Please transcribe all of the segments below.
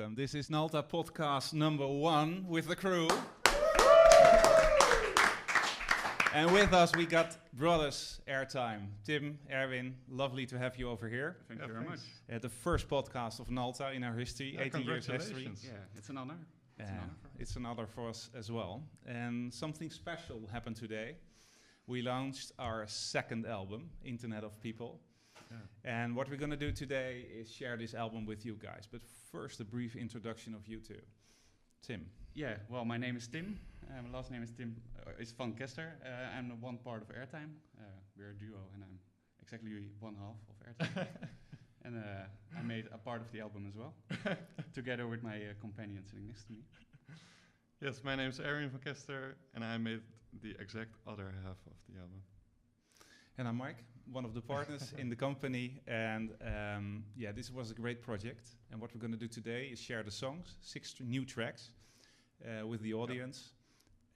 welcome. This is Nalta podcast number 1 with the crew. And with us we got brothers Airtime, Tim, Erwin. Lovely to have you over here. Thank you very much. The first podcast of Nalta in our history, 18 years history. Yeah, it's an honor. It's an honor for us as well. And something special happened today. We launched our second album, Internet of People. Yeah. And what we're going to do today is share this album with you guys. But first, a brief introduction of you two. Tim. Yeah, well, my name is Tim. My last name is Tim. Is Van Kester. I'm the one part of Airtime. We're a duo, and I'm exactly one half of Airtime. And I made a part of the album as well, together with my companion sitting next to me. Yes, my name is Erwin Van Kester, and I made the exact other half of the album. And I'm Mike, one of the partners in the company, and this was a great project. And what we're going to do today is share the songs, 6 new tracks, with the audience.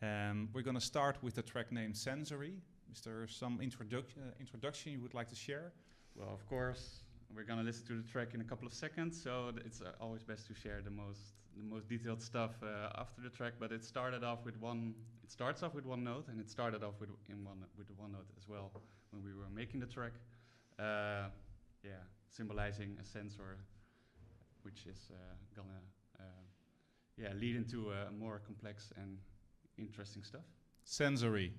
We're going to start with the track named Sensory. Is there some introduction you would like to share? Well, of course, we're going to listen to the track in a couple of seconds, so it's always best to share the most detailed stuff after the track. But it started off with one. It starts off with one note, and it started off with the one note as well when we were making the track. Symbolizing a sensor, which is gonna lead into more complex and interesting stuff. Sensory.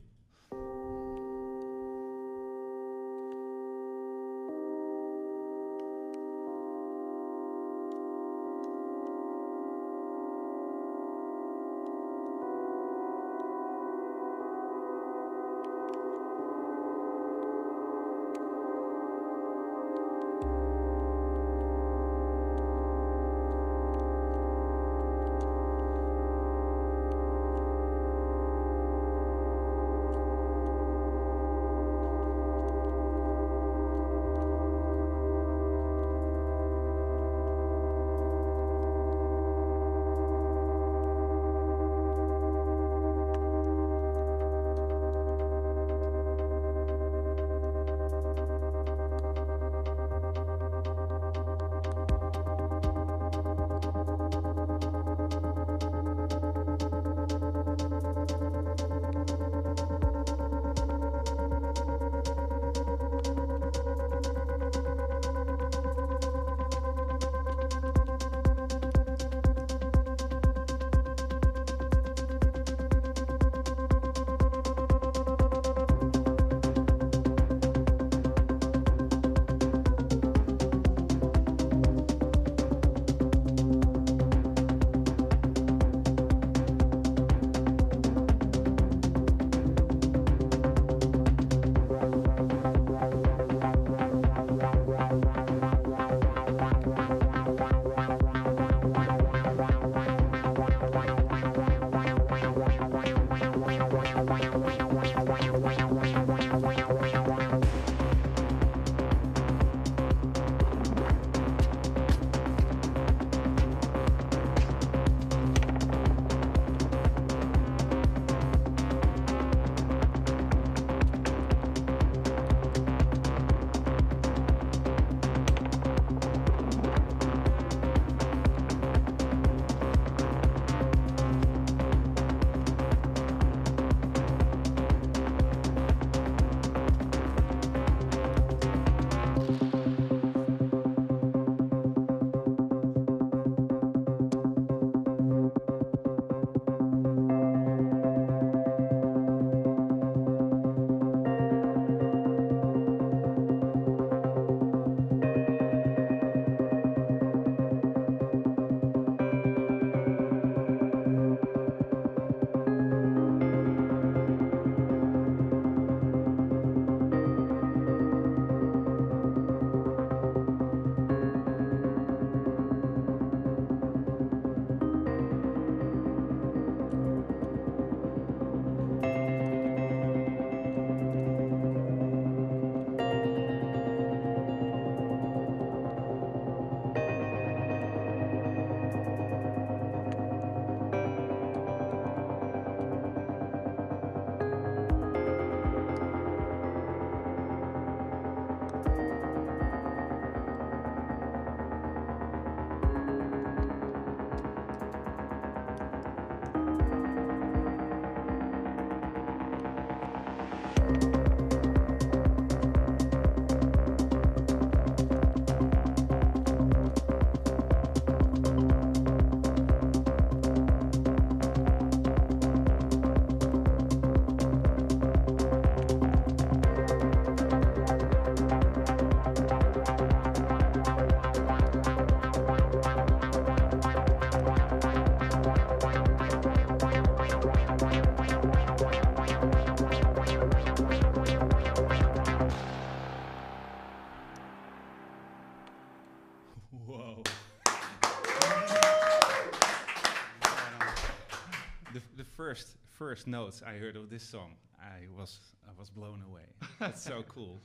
first notes I heard of this song, I was blown away. That's so cool,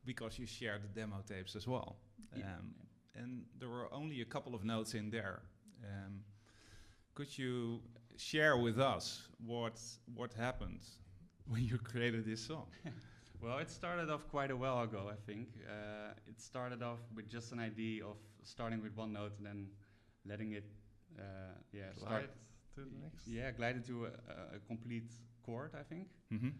because you shared the demo tapes as well, and there were only a couple of notes in there. Could you share with us what happened when you created this song? Well, it started off quite a while ago, I think. It started off with just an idea of starting with one note and then letting it, Glide to the next. Yeah, glide into a complete chord, I think. Mm-hmm.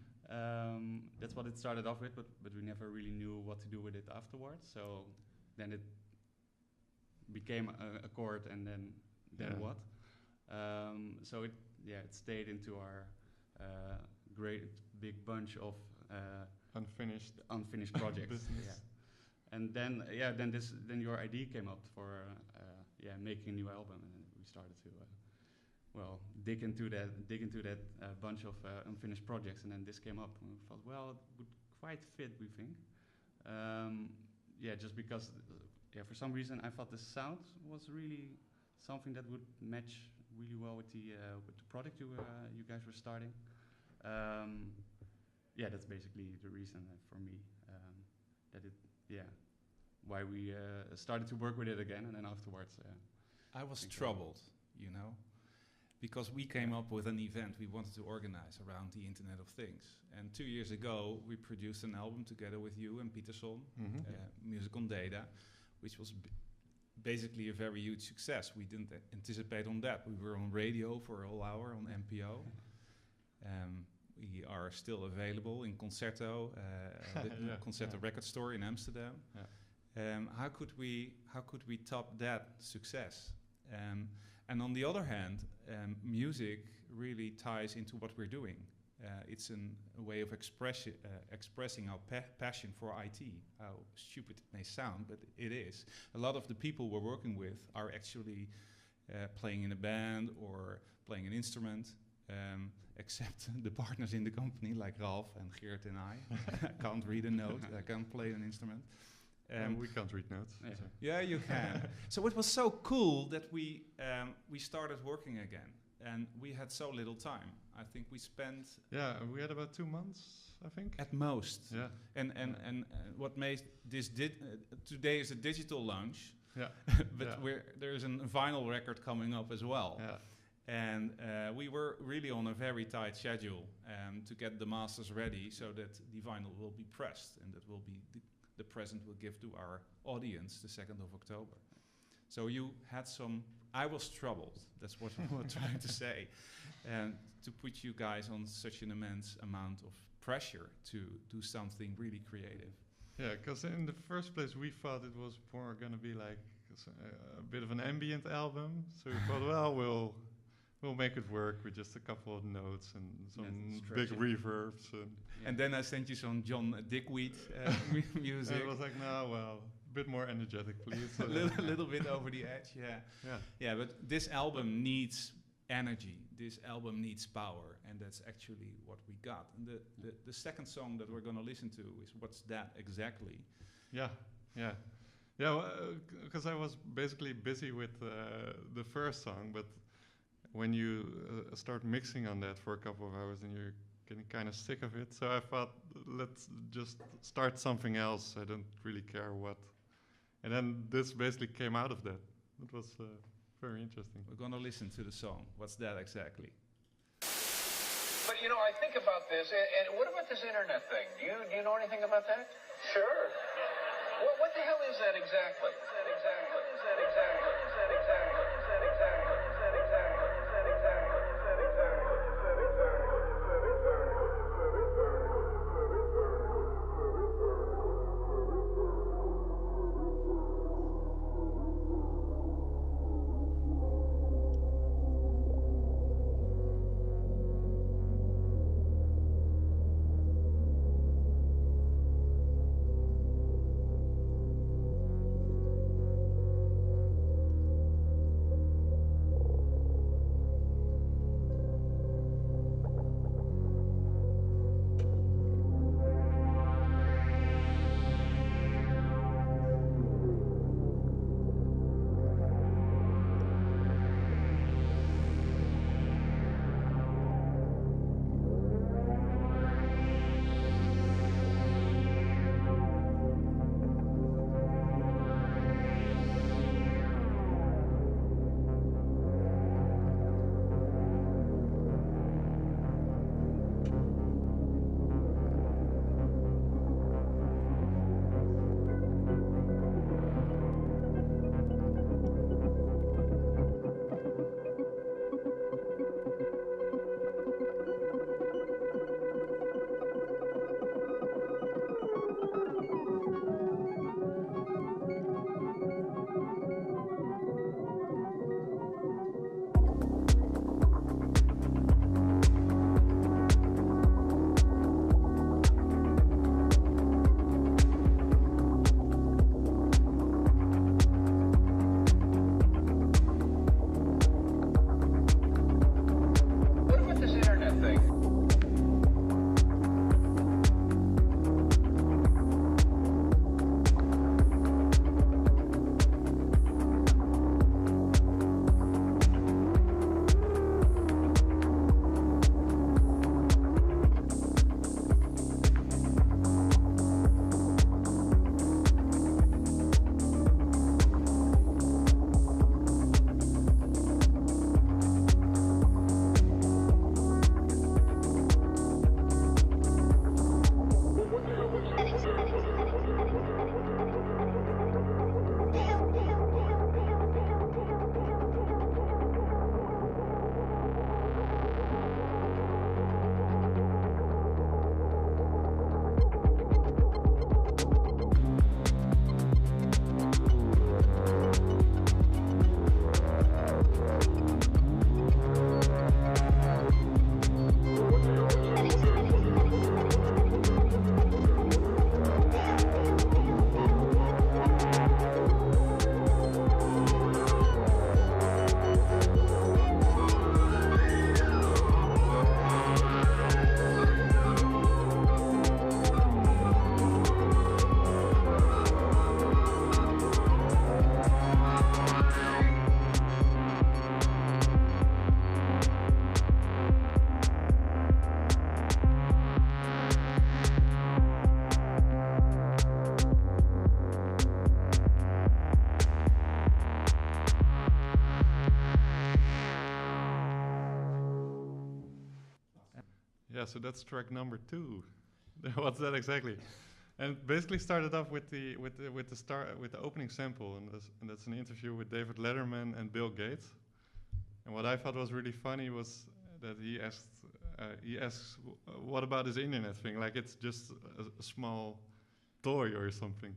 That's what it started off with, but we never really knew what to do with it afterwards. So then it became a chord, and then what? So it stayed into our great big bunch of unfinished projects. And then your idea came up for making a new album, and then we started to dig into that bunch of unfinished projects, and then this came up, and we thought, well, it would quite fit, we think. Just because for some reason I thought the sound was really something that would match really well with the product you guys were starting. That's basically the reason for me why we started to work with it again, and then afterwards. I was troubled, because we came up with an event we wanted to organize around the Internet of Things. And 2 years ago, we produced an album together with you and Peterson, Music on Data, which was basically a very huge success. We didn't anticipate on that. We were on radio for a whole hour on NPO. We are still available in Concerto, Concerto record store in Amsterdam. How could we top that success? And on the other hand, music really ties into what we're doing. It's a way of expressing our passion for IT. How stupid it may sound, but it is. A lot of the people we're working with are actually playing in a band or playing an instrument, except the partners in the company like Ralph and Geert and I. I can't read a note, I can't play an instrument. We can't read notes. Yeah, you can. So it was so cool that we started working again, and we had so little time. I think we spent... Yeah, we had about 2 months, I think. At most. Yeah. And what made this... today is a digital launch, but there's a vinyl record coming up as well. Yeah. And we were really on a very tight schedule to get the masters ready so that the vinyl will be pressed, and that will be the present we'll give to our audience the 2nd of October. So you had I was troubled, that's what I'm trying to say, and to put you guys on such an immense amount of pressure to do something really creative. Yeah, because in the first place we thought it was more going to be like a bit of an ambient album, so we thought, well, we'll make it work with just a couple of notes and some big reverbs. And then I sent you some John Dickweed music. And it was like, no, well, a bit more energetic, please. a little bit over the edge, Yeah, but this album needs energy. This album needs power, and that's actually what we got. And the second song that we're going to listen to is What's That Exactly? Yeah, because I was basically busy with the first song, but when you start mixing on that for a couple of hours, then you're getting kind of sick of it. So I thought, let's just start something else. I don't really care what. And then this basically came out of that. It was very interesting. We're going to listen to the song. What's that exactly? But I think about this, and what about this internet thing? Do you know anything about that? Sure. What the hell is that exactly? yeah, so that's track number 2. What's that exactly? And it basically started off with the opening sample, and that's an interview with David Letterman and Bill Gates. And what I thought was really funny was that he asks, what about this internet thing? Like it's just a small toy or something,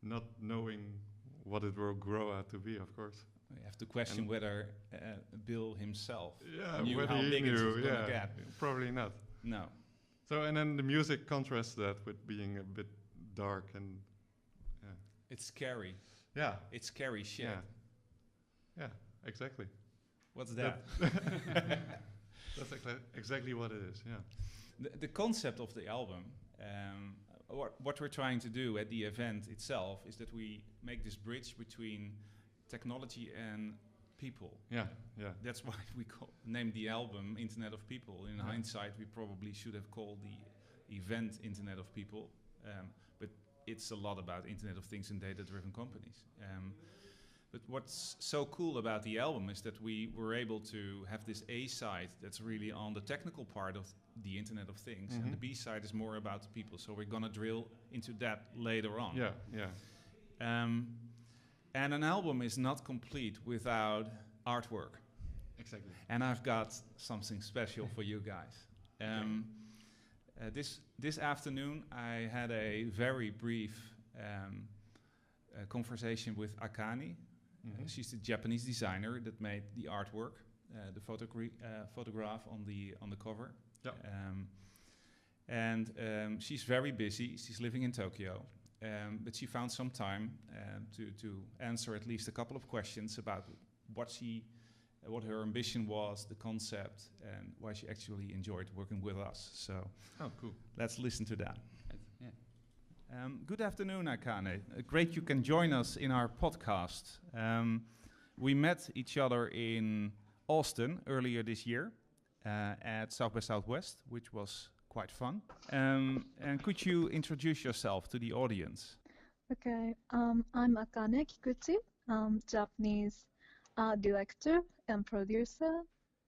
not knowing what it will grow out to be, of course. We have to question whether Bill himself knew whether how he big it was knew, going to get. Probably not. No. So, and then the music contrasts that with being a bit dark and... It's scary. Yeah. It's scary shit. Yeah, exactly. What's that? That's exactly what it is, yeah. The concept of the album, what we're trying to do at the event itself is that we make this bridge between technology and people. Yeah. That's why we named the album Internet of People. In hindsight, we probably should have called the event Internet of People, but it's a lot about Internet of Things and data-driven companies. But what's so cool about the album is that we were able to have this A side that's really on the technical part of the Internet of Things, and the B side is more about the people. So we're gonna drill into that later on. Yeah. And an album is not complete without artwork. Exactly. And I've got something special for you guys. This afternoon, I had a very brief conversation with Akane. She's the Japanese designer that made the artwork, the photograph on the cover. Yeah. She's very busy. She's living in Tokyo, but she found some time to answer at least a couple of questions about what her ambition was, the concept, and why she actually enjoyed working with us. So, cool. Let's listen to that. Yeah. Good afternoon, Akane. Great you can join us in our podcast. We met each other in Austin earlier this year at South by Southwest, which was quite fun. And could you introduce yourself to the audience? Okay, I'm Akane Kikuchi, Japanese art director and producer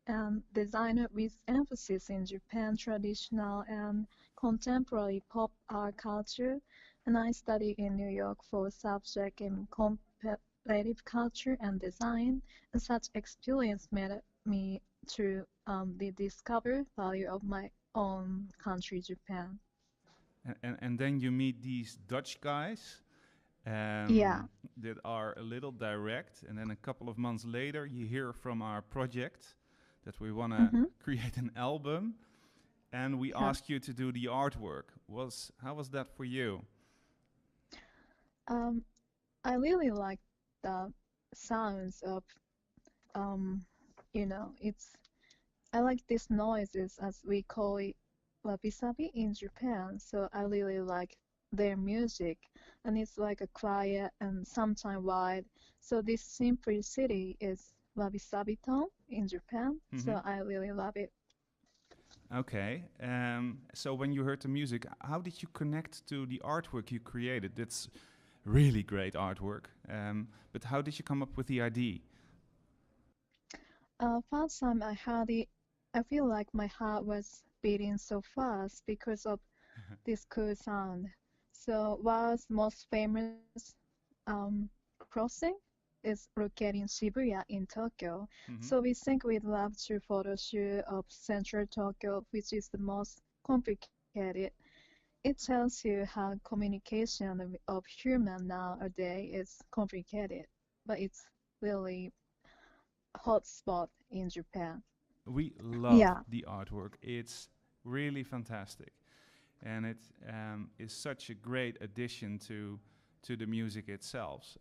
and designer with emphasis in Japan traditional and contemporary pop art culture. And I study in New York for subject in comparative culture and design. And such experience made me to discover value of my own country, Japan. And then you meet these Dutch guys that are a little direct, and then a couple of months later you hear from our project that we want to create an album, and we ask you to do the artwork. How was that for you? I really like the sounds of, I like these noises, as we call it, wabi-sabi in Japan. So I really like their music, and it's like a quiet and sometimes wild. So this simplicity is wabi-sabi tone in Japan. So I really love it. Okay. So when you heard the music, how did you connect to the artwork you created? That's really great artwork. But how did you come up with the idea? First time I heard it, I feel like my heart was beating so fast because of this cool sound. So world's most famous crossing is located in Shibuya in Tokyo. So we think we'd love to photo shoot of central Tokyo, which is the most complicated. It tells you how communication of human nowadays is complicated, but it's really hot spot in Japan. We love the artwork. It's really fantastic, and it is such a great addition to the music itself.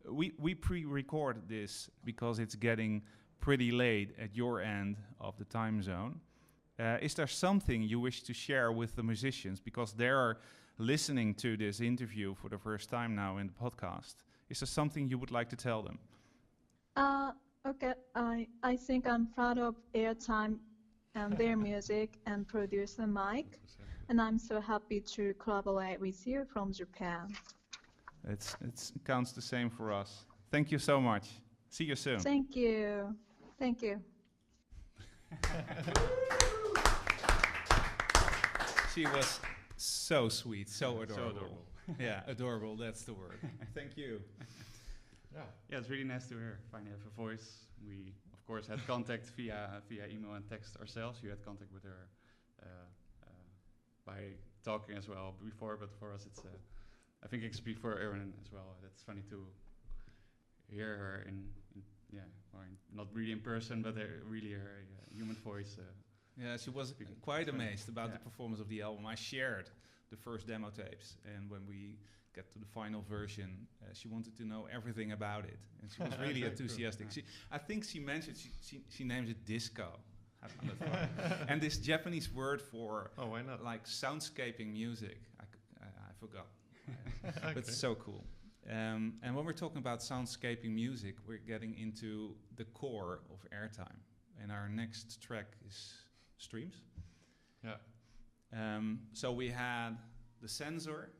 We pre-record this because it's getting pretty late at your end of the time zone. Is there something you wish to share with the musicians, because they are listening to this interview for the first time now in the podcast? Is there something you would like to tell them? Okay, I think I'm proud of Airtime and their music and producer Mike, and I'm so happy to collaborate with you from Japan. It counts the same for us. Thank you so much. See you soon. Thank you. Thank you. She was so sweet, so adorable. So adorable. Yeah, adorable, that's the word. Thank you. Yeah, it's really nice to hear. Finally have a voice. We, of course, had contact via email and text ourselves. You had contact with her by talking as well before, but for us, it's. I think I can speak for Erwin as well. That's funny to hear her not really in person, but really her human voice. Yeah, she was quite amazed about the performance of the album. I shared the first demo tapes, and when we get to the final version, she wanted to know everything about it, and she was really enthusiastic. Cool. I think she mentioned she names it disco. I found it funny. And this Japanese word for why not? like soundscaping music, I forgot. Okay. But it's so cool. And when we're talking about soundscaping music, we're getting into the core of Airtime, and our next track is Streams. Yeah. So we had the sensor,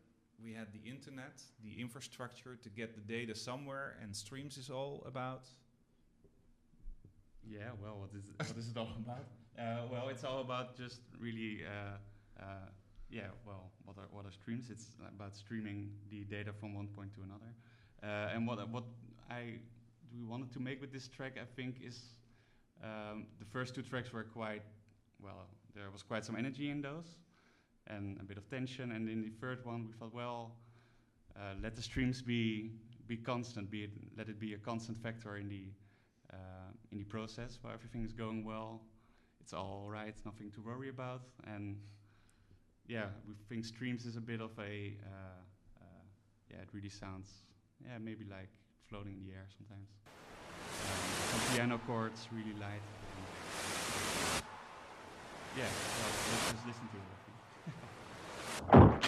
we had the internet, the infrastructure to get the data somewhere, and Streams is all about. Yeah, well, what is it all about? Well, it's all about just really, what are streams? It's about streaming the data from one point to another. And what we wanted to make with this track, I think, is the first two tracks were quite, well, there was quite some energy in those, and a bit of tension. And in the third one, we thought, well, let the streams be constant, let it be a constant factor in the process where everything is going well. It's all right, nothing to worry about. And yeah, we think streams is a bit of a, it really sounds, maybe like floating in the air sometimes. Some piano chords, really light. And well, let's just listen to it, I think.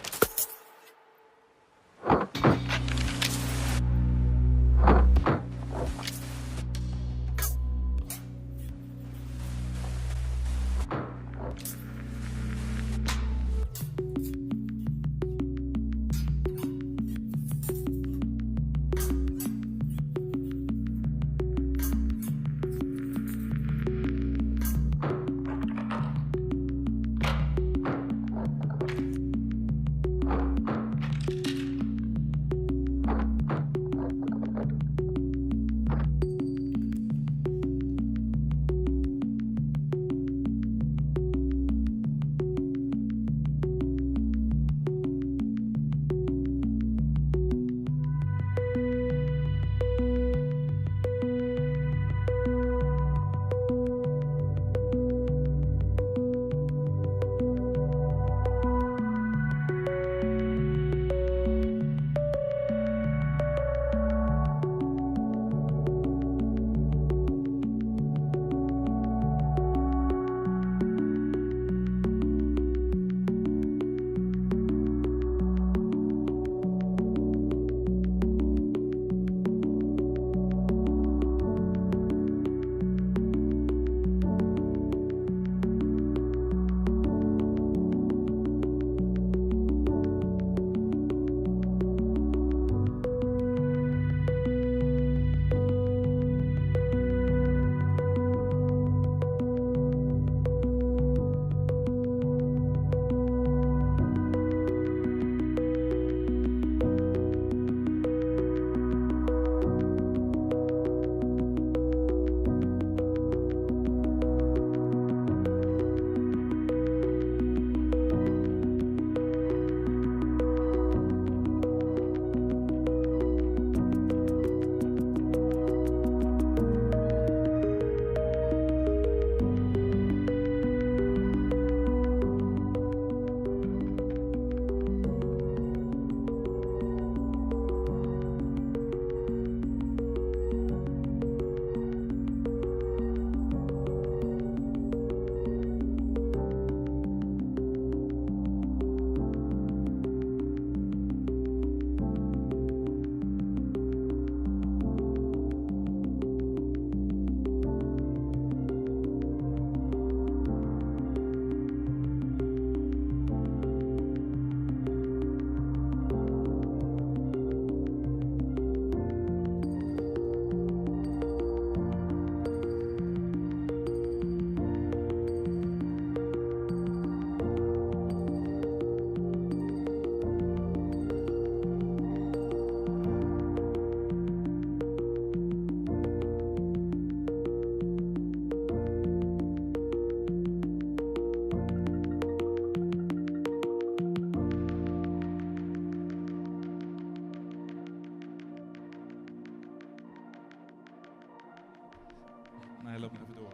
Nee, hij loopt nog even door.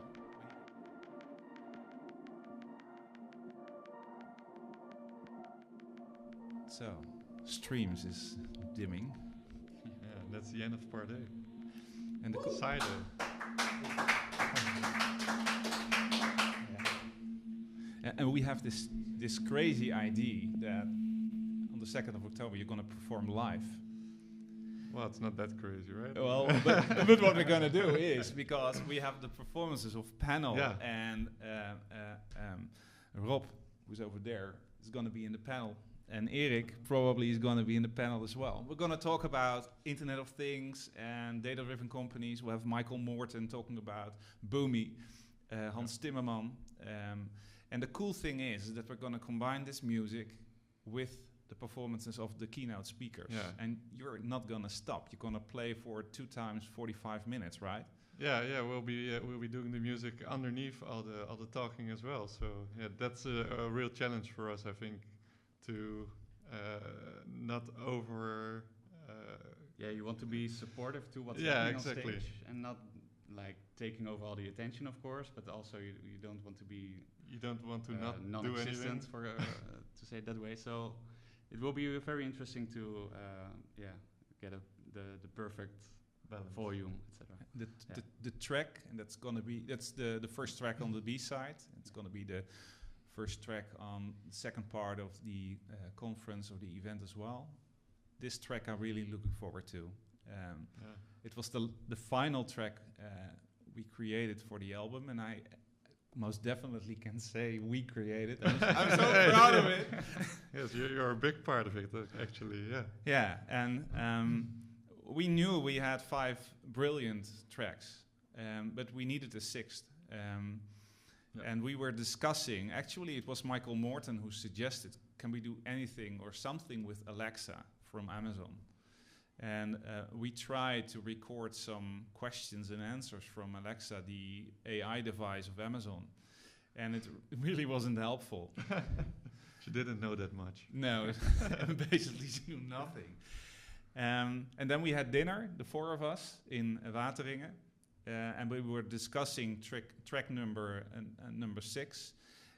So, streams is dimming. Yeah, that's the end of part A. And the Side A. And we have this crazy idea that on the 2nd of October you're going to perform live. Well, it's not that crazy, right? Well, but what we're going to do is, because we have the performances of Panel and Rob, who's over there, is going to be in the panel. And Erik probably is going to be in the panel as well. We're going to talk about Internet of Things and data-driven companies. We'll have Michael Morton talking about Boomi, Hans Timmerman. And the cool thing is that we're going to combine this music with the performances of the keynote speakers. Yeah. And you're not going to stop. You're going to play for 2 times 45 minutes, right? Yeah, we'll be doing the music underneath all the talking as well. So yeah, that's a real challenge for us, I think, to not over. You want to be supportive to what's Yeah, happening exactly. on stage, and not like taking over all the attention, of course. But also, you don't want to be. You don't want to not do anything. non-existent, for to say it that way. So it will be very interesting to get the perfect balance. volume, etc. The track, and that's the first track on the B side. It's going to be the first track on the second part of the conference or the event as well. This track I'm really looking forward to. It was the final track we created for the album, and I most definitely can say we created. I'm so proud of it. Yes, you're a big part of it, actually. Yeah. Yeah, and we knew we had 5 brilliant tracks, but we needed a 6th. And we were discussing, actually it was Michael Morton who suggested, can we do anything or something with Alexa from Amazon? And we tried to record some questions and answers from Alexa, the AI device of Amazon. And it really wasn't helpful. She didn't know that much. No, basically she knew nothing. And then we had dinner, the 4 of us, in Wateringen. And we were discussing track number 6.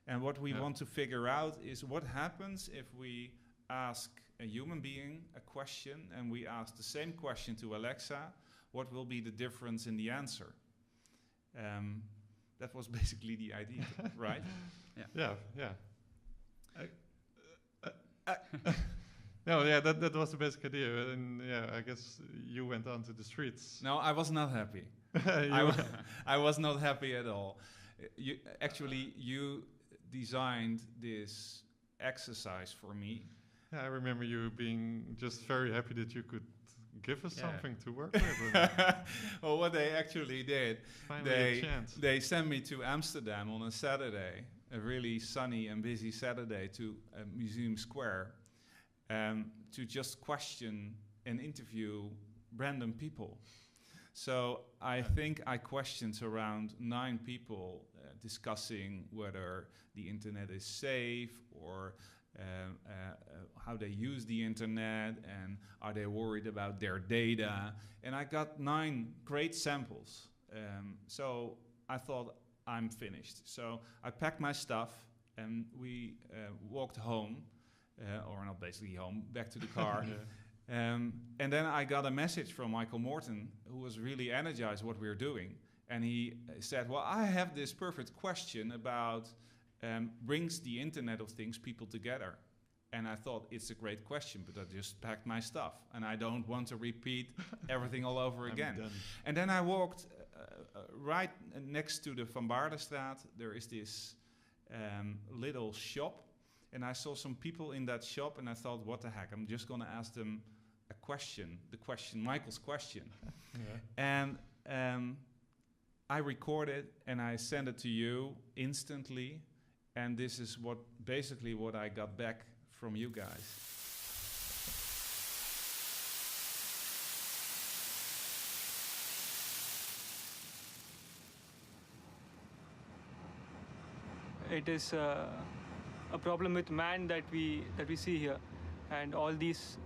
And what we want to figure out is what happens if we ask a human being a question and we ask the same question to Alexa, what will be the difference in the answer? That was basically the idea, right? Yeah. No, yeah, that was the basic idea. And yeah, I guess you went onto the streets. No, I was not happy. I was not happy at all. You designed this exercise for me. Yeah, I remember you being just very happy that you could give us something to work with. Well, what they actually did, Finally a chance. They sent me to Amsterdam on a Saturday, a really sunny and busy Saturday, to Museum Square, to just question and interview random people. So I think I questioned around 9 people discussing whether the internet is safe or how they use the internet and are they worried about their data. And I got 9 great samples. So I thought I'm finished. So I packed my stuff and we walked home, or not basically home, back to the car. And then I got a message from Michael Morton, who was really energized what we were doing. And he said, well, I have this perfect question about brings the Internet of Things people together? And I thought, it's a great question, but I just packed my stuff. And I don't want to repeat everything all over again. Done. And then I walked right next to the Van Baardenstraat. There is this little shop. And I saw some people in that shop, and I thought, what the heck? I'm just going to ask them a question, Michael's question. And I recorded, and I sent it to you instantly. And this is basically what I got back from you guys. It is a problem with man that we see here, and all these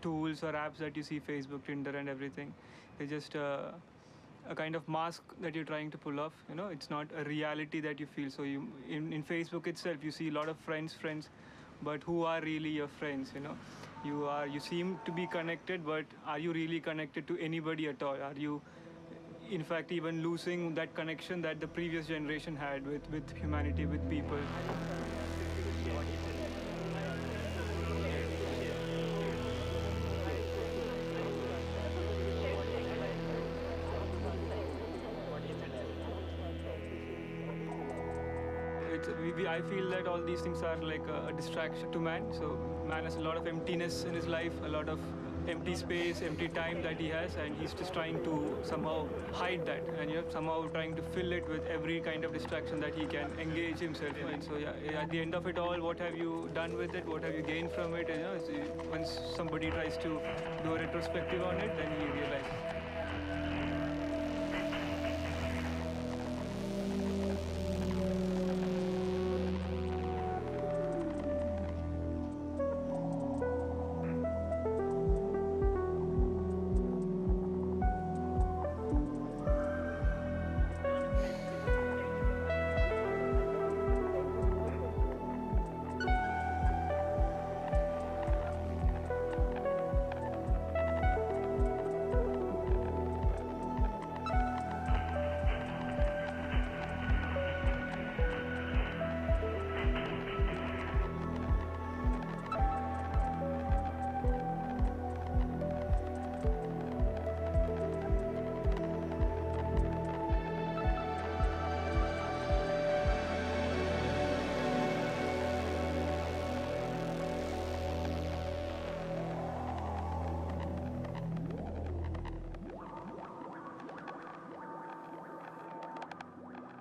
tools or apps that you see, Facebook, Tinder, and everything, they just a kind of mask that you're trying to pull off. You know, it's not a reality that you feel. So you in Facebook itself, you see a lot of friends, but who are really your friends? You know, you seem to be connected, but are you really connected to anybody at all? Are you in fact even losing that connection that the previous generation had with humanity, with people? I feel that all these things are like a distraction to man. So man has a lot of emptiness in his life, a lot of empty space, empty time that he has, and he's just trying to somehow hide that, and somehow trying to fill it with every kind of distraction that he can engage himself in. So at the end of it all, what have you done with it? What have you gained from it? You know, when somebody tries to do a retrospective on it, then he realizes.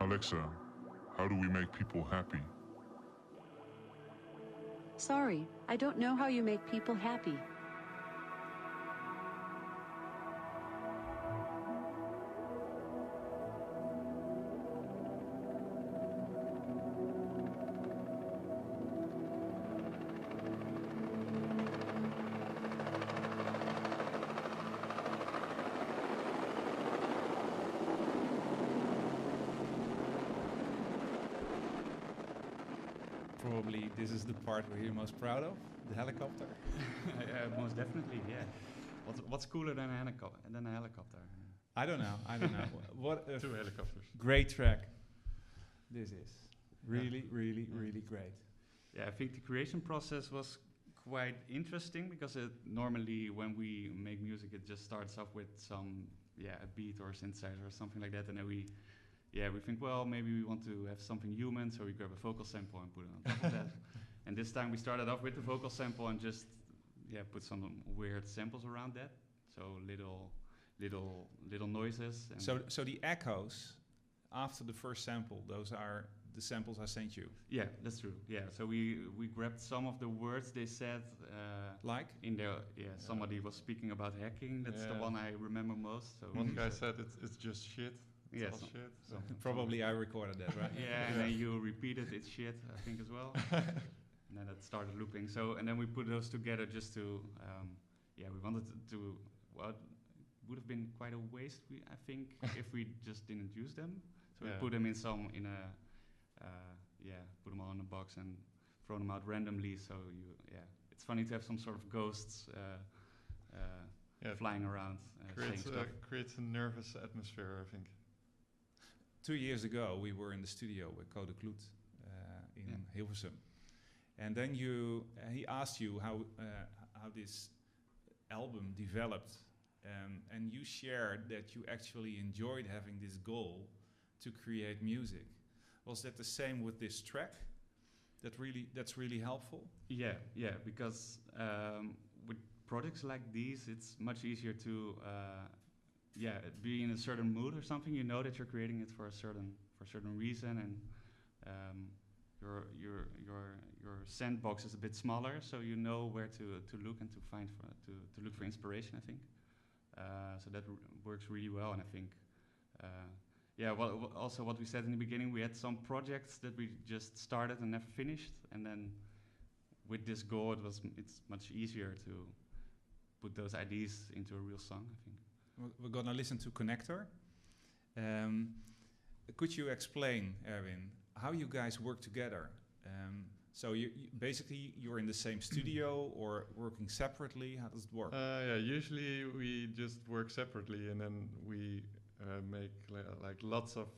Alexa, how do we make people happy? Sorry, I don't know how you make people happy. Probably this is the part where you're most proud of, the helicopter. Most definitely, yeah. What's cooler than a helicopter? I don't know. What a 2 helicopters. great track this is. Really great. Yeah, I think the creation process was quite interesting because normally when we make music, it just starts off with some a beat or a synthesizer or something like that, and then we think, well, maybe we want to have something human, so we grab a vocal sample and put it on top of that. And this time we started off with the vocal sample and just put some weird samples around that, so little noises. And So the echoes after the first sample, those are the samples I sent you. Yeah, that's true. Yeah, so we grabbed some of the words they said. Like? In there, somebody was speaking about hacking. That's the one I remember most. So One guy said it's just shit. Yeah, all shit. Probably I recorded that, right? And then you repeated it's shit, I think, as well. And then it started looping. So, and then we put those together just to, we wanted to it would have been quite a waste, I think, if we just didn't use them. So we put them put them all in a box and throw them out randomly. So it's funny to have some sort of ghosts flying around. Creates a nervous atmosphere, I think. 2 years ago, we were in the studio with Code Kloet in Hilversum, and then he asked you how this album developed, and you shared that you actually enjoyed having this goal to create music. Was that the same with this track? That's really helpful. Yeah, because with projects like these, it's much easier to be in a certain mood or something. You know that you're creating it for a certain reason, and your sandbox is a bit smaller, so you know where to look and to look for inspiration, I think. So that works really well, and I think also what we said in the beginning, we had some projects that we just started and never finished, and then with this goal it's much easier to put those ideas into a real song, I think. We're gonna listen to Connector, Um, could you explain, Erwin, how you guys work together? So basically you're in the same studio or working separately? How does it work? Yeah, usually we just work separately, and then we make like lots of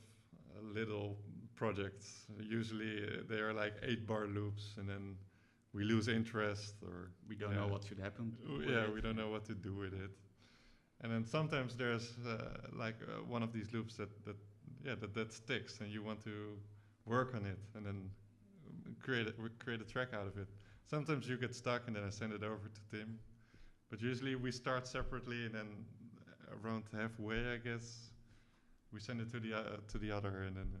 little projects. Usually they are like 8-bar loops, and then we lose interest, or We don't know what should happen. Yeah, we don't know what to do with it. And then sometimes there's one of these loops that sticks, and you want to work on it, and then create a track out of it. Sometimes you get stuck, and then I send it over to Tim. But usually we start separately, and then around halfway, I guess, we send it to the other, and then.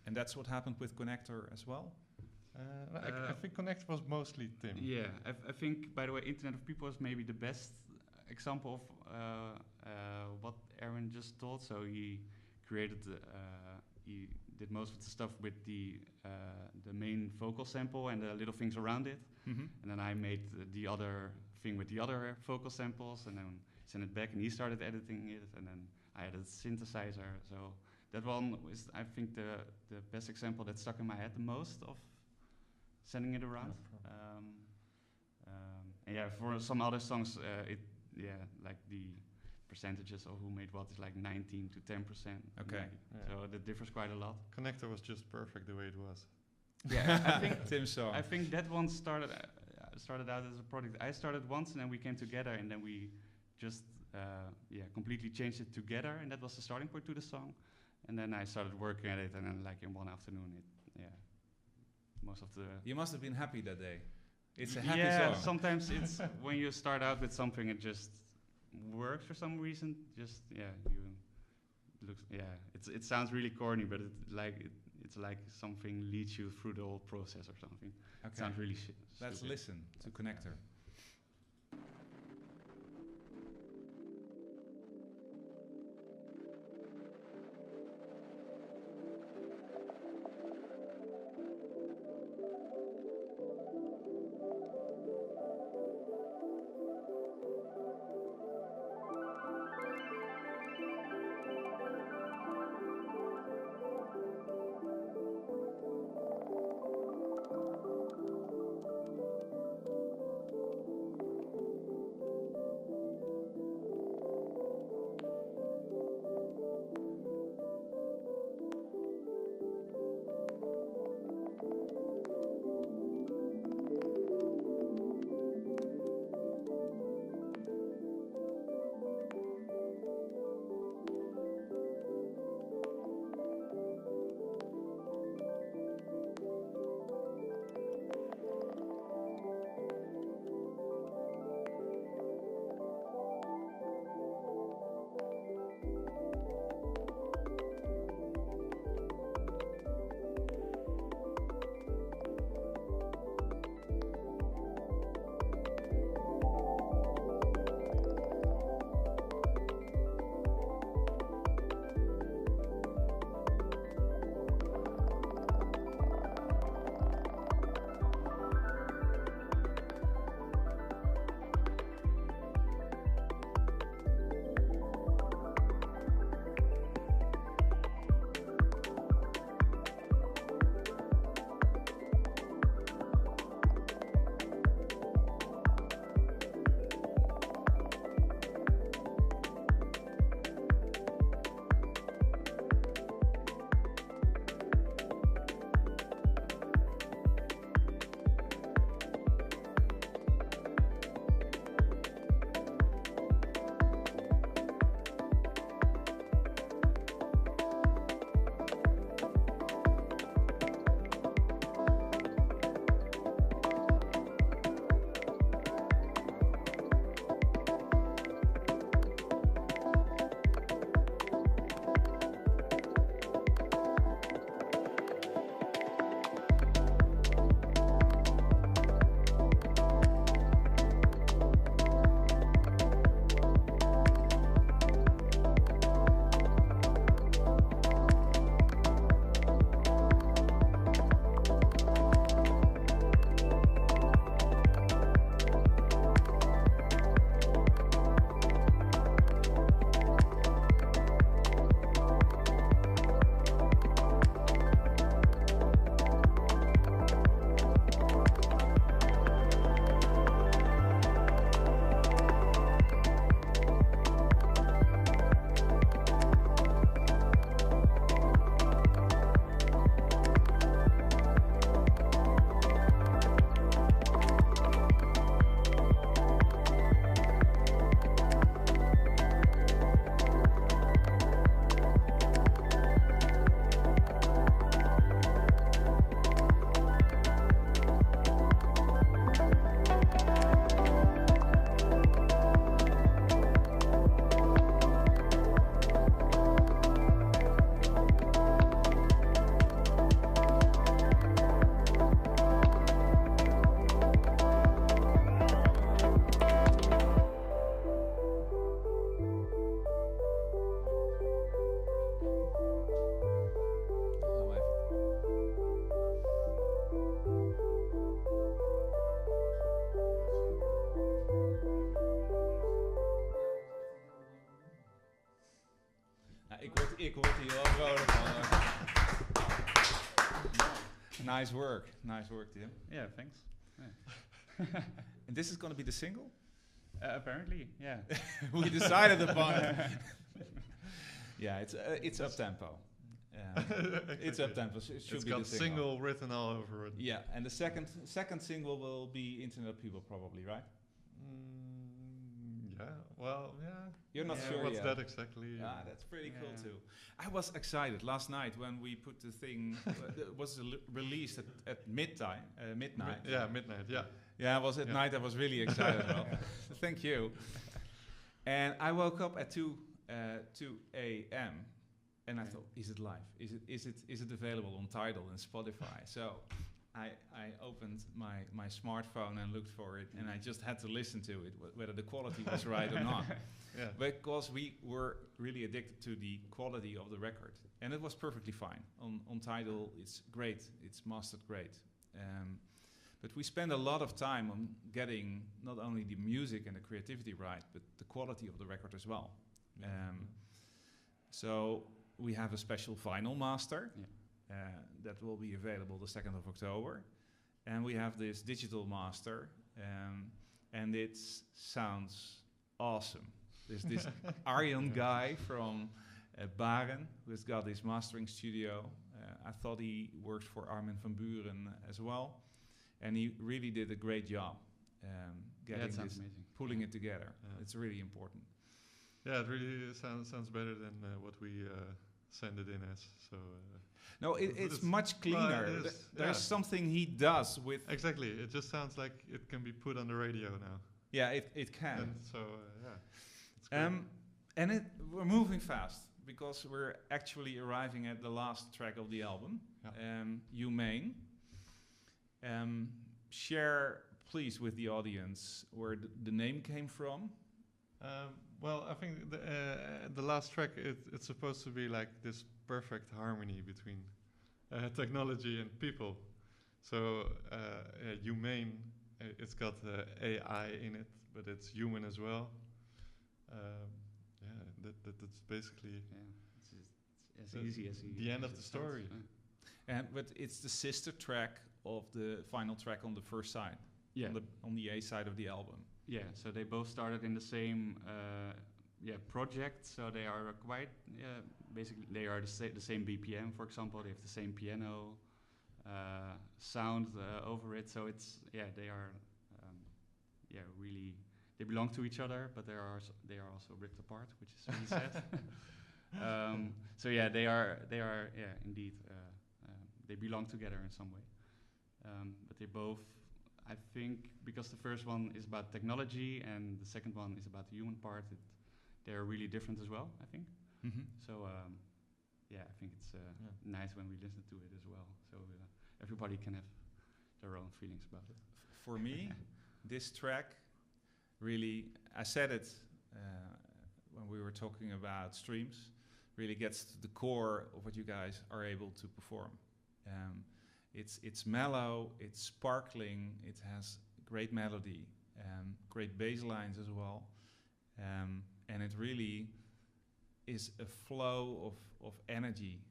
And that's what happened with Connector as well. I think Connect was mostly Tim. Yeah, I think, by the way, Internet of People is maybe the best example of what Erwin just told. So he created, he did most of the stuff with the main vocal sample and the little things around it. Mm-hmm. And then I made the other thing with the other vocal samples, and then sent it back, and he started editing it, and then I added synthesizer. So that one is, I think, the best example that stuck in my head the most of sending it around. And yeah, for some other songs, like the percentages of who made what is like 19 to 10%. Okay. Yeah. So that differs quite a lot. Connector was just perfect the way it was. Yeah, I think Tim's song. I think that one started out as a project. I started once, and then we came together, and then we just completely changed it together, and that was the starting point to the song. And then I started working at it, and then like in one afternoon, most of the. You must have been happy that day. It's a happy yeah, song. sometimes it's when you start out with something, it just works for some reason. Just it sounds really corny, but it's like something leads you through the whole process or something. Okay. It sounds really Let's stupid. listen to Connector. Nice work, Tim. Yeah, thanks. Yeah. And this is going to be the single? Apparently, yeah. We decided upon it. Yeah, it's up tempo. It's up tempo. So it should It's be got the single. single written all over it. Yeah, and the second single will be Internet People probably, right? Yeah. Well, yeah. You're not Yeah, sure what's yet. that exactly? Ah, that's pretty cool too. I was excited last night when we put the thing. It was released at midnight. Midnight. Midnight. Yeah. Yeah, it was at night. I was really excited about. Thank you. And I woke up at 2 a.m. and I thought, is it live? Is it available on Tidal and Spotify? So I opened my smartphone and looked for it, and I just had to listen to it, whether the quality was right or not. Yeah. Because we were really addicted to the quality of the record, and it was perfectly fine. On Tidal, it's great. It's mastered great. But we spend a lot of time on getting not only the music and the creativity right, but the quality of the record as well. So we have a special vinyl master that will be available the 2nd of October. And we have this digital master, and it sounds awesome. There's this Arjan guy from Baren, who's got his mastering studio. I thought he worked for Armin van Buren as well. And he really did a great job getting this, amazing. pulling it together. Yeah. It's really important. Yeah, it really sounds better than what we send it in as. So. No, it's much cleaner. Well, it is, There's something he does with. Exactly. It just sounds like it can be put on the radio now. Yeah, it can. And so it's great. And we're moving fast because we're actually arriving at the last track of the album, Humane. Share, please, with the audience where the name came from. Well, I think the last track, it's supposed to be like this perfect harmony between technology and people. So humane, it's got AI in it, but it's human as well. That's basically It's as easy as the end of the story. But it's the sister track of the final track on the first side. Yeah. On the A side of the album. Yeah, so they both started in the same project, so they are quite, basically they are the same BPM, for example, they have the same piano sound over it, so it's, they are, really, they belong to each other, but they are also ripped apart, which is really sad. So they are indeed, they belong together in some way. But they both, I think, because the first one is about technology and the second one is about the human part, they're really different as well, I think. Mm-hmm. So, I think it's nice when we listen to it as well. So everybody can have their own feelings about it. For me, this track really, I said it when we were talking about streams, really gets to the core of what you guys are able to perform. It's mellow, it's sparkling, it has great melody, great bass lines as well, and it really is a flow of energy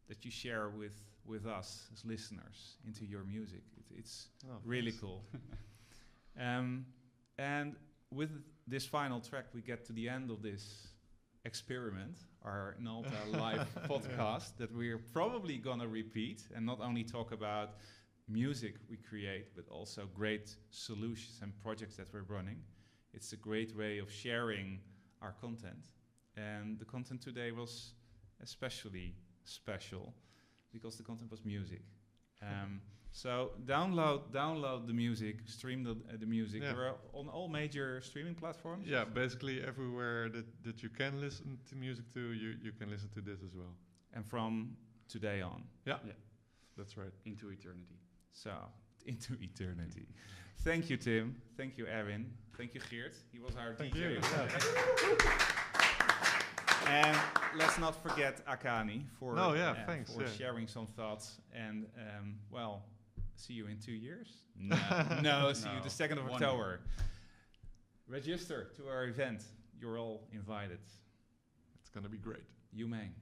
that you share with us as listeners into your music. It's really cool. And with this final track, we get to the end of this experiment, our Nalta live podcast, that we're probably gonna repeat and not only talk about music we create, but also great solutions and projects that we're running. It's a great way of sharing our content. And the content today was especially special because the content was music. So download the music, stream the music. Yeah. We're on all major streaming platforms. Yeah, basically everywhere that you can listen to music to, you can listen to this as well. And from today on. Yeah, that's right. Into eternity. So, into eternity. Thank you, Tim. Thank you, Erwin. Thank you, Geert. He was our Thank DJ. you. And let's not forget Akane for thanks, sharing some thoughts. And see you in 2 years? No, see you the 2nd of October. Register to our event. You're all invited. It's gonna be great. Humane.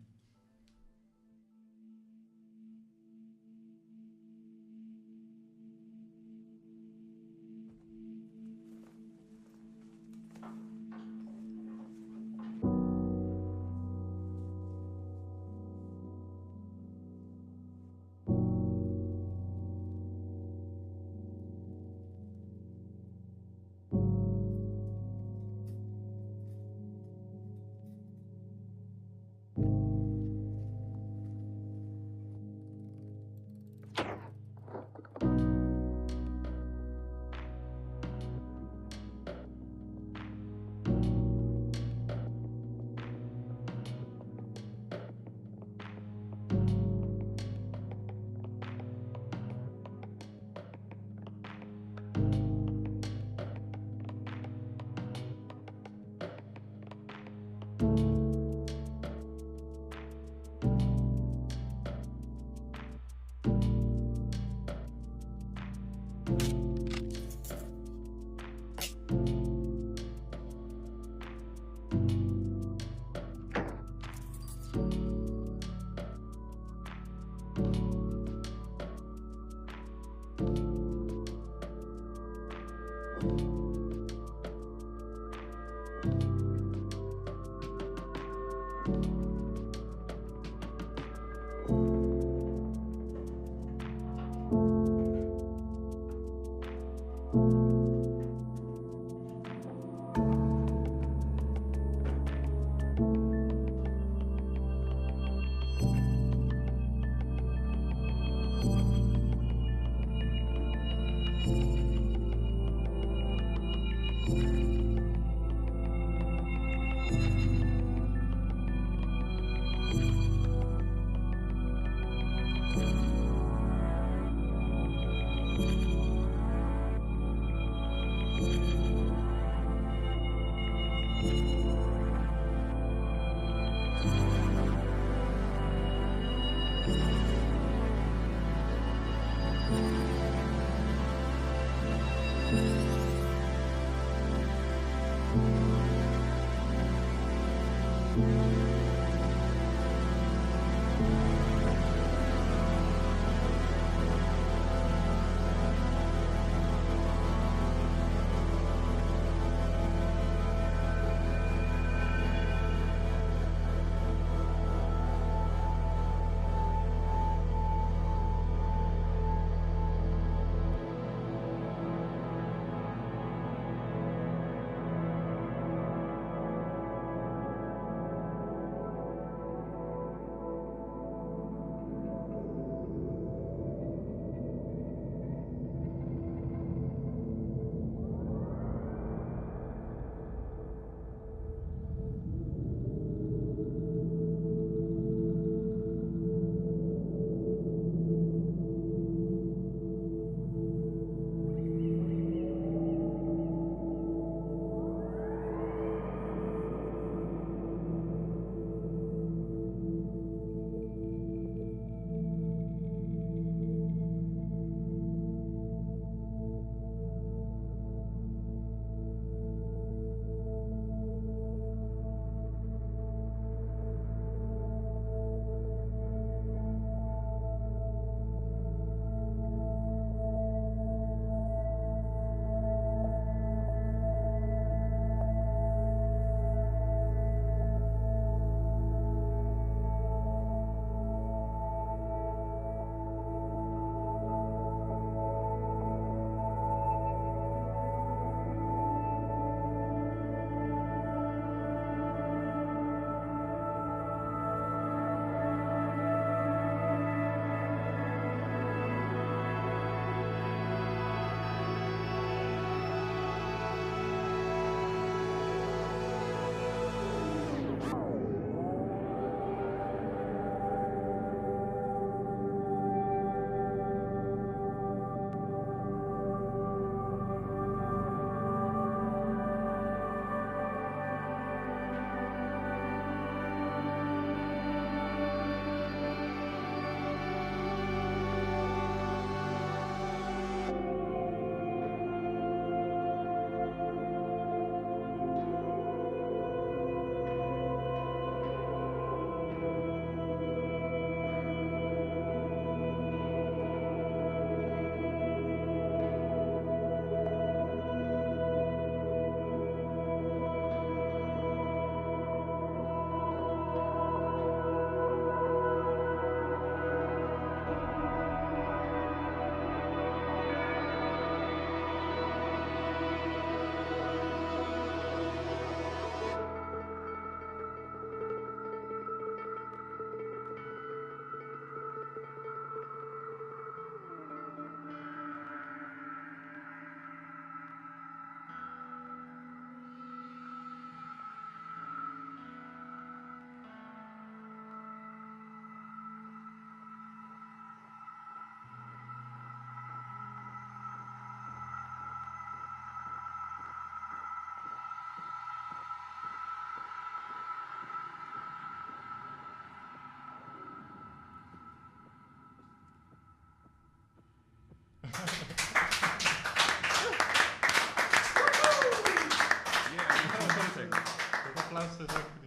Dat applaus is ook